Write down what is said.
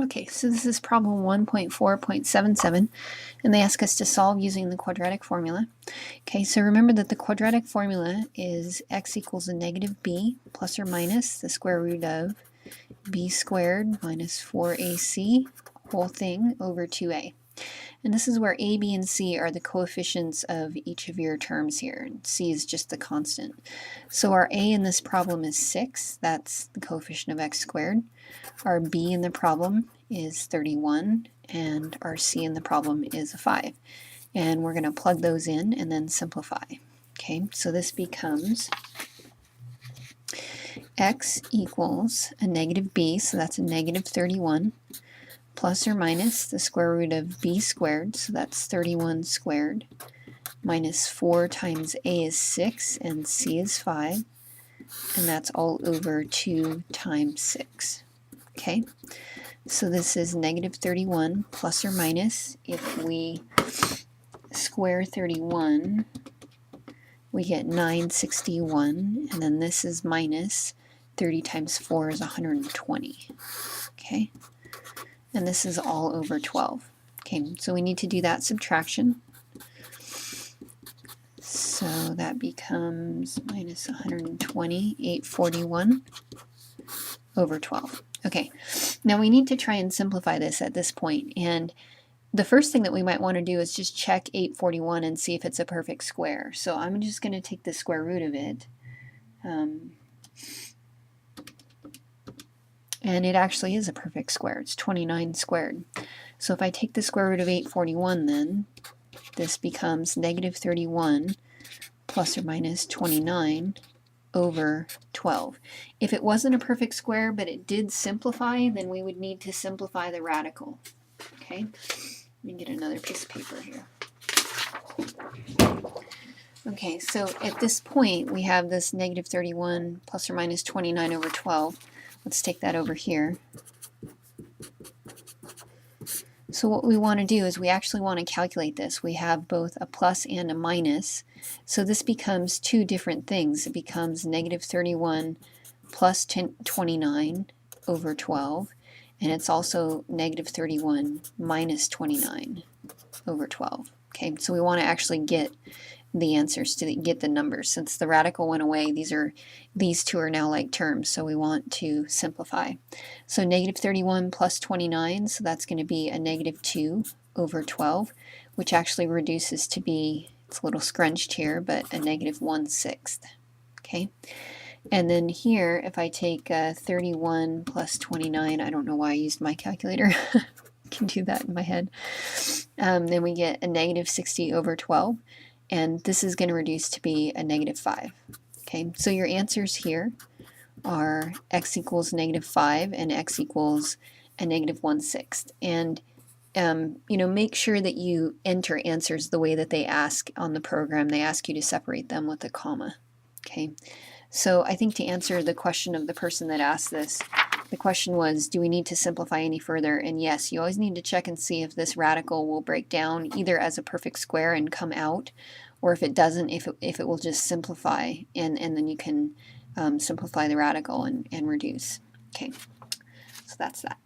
Okay, so this is problem 1.4.77, and they ask us to solve using the quadratic formula. Okay, so remember that the quadratic formula is x equals a negative b plus or minus the square root of b squared minus 4ac whole thing over 2a. And this is where a, b, and c are the coefficients of each of your terms here, and c is just the constant. So our a in this problem is 6, that's the coefficient of x squared. Our b in the problem is 31, and our c in the problem is a 5. And we're going to plug those in and then simplify. Okay, so this becomes x equals a negative b, so that's a negative 31, plus or minus the square root of b squared, so that's 31 squared, minus 4 times a is 6 and c is 5, and that's all over 2 times 6. Okay, so this is negative 31 plus or minus. If we square 31, we get 961, and then this is minus 30 times 4 is 120. Okay, and this is all over 12. Okay, so we need to do that subtraction. So that becomes minus 120, 841 over 12. Okay, now we need to try and simplify this at this point, and the first thing that we might want to do is just check 841 and see if it's a perfect square. So I'm just going to take the square root of it, and it actually is a perfect square. It's 29 squared. So if I take the square root of 841, then this becomes negative 31 plus or minus 29 over 12. If it wasn't a perfect square but it did simplify, then we would need to simplify the radical. Okay, let me get another piece of paper here. Okay, so at this point we have this negative 31 plus or minus 29 over 12. Let's take that over here. So what we want to do is we actually want to calculate this. We have both a plus and a minus. So this becomes two different things. It becomes negative 31 plus 29 over 12. And it's also negative 31 minus 29 over 12. Okay, so we want to actually get the answers to get the numbers. Since the radical went away, these two are now like terms, so we want to simplify. So negative 31 plus 29, so that's going to be a negative 2 over 12, which actually reduces to be, it's a little scrunched here, but a negative 1/6. Okay, and then here, if I take 31 plus 29, I don't know why I used my calculator. I can do that in my head. Then we get a negative 60 over 12. And this is going to reduce to be a negative 5. Okay, so your answers here are x equals negative 5 and x equals a negative 1/6. And make sure that you enter answers the way that they ask on the program. They ask you to separate them with a comma. Okay, so I think to answer the question of the person that asked this, the question was, do we need to simplify any further? And yes, you always need to check and see if this radical will break down either as a perfect square and come out, or if it doesn't, if it will just simplify, and then you can simplify the radical and reduce. Okay, so that's that.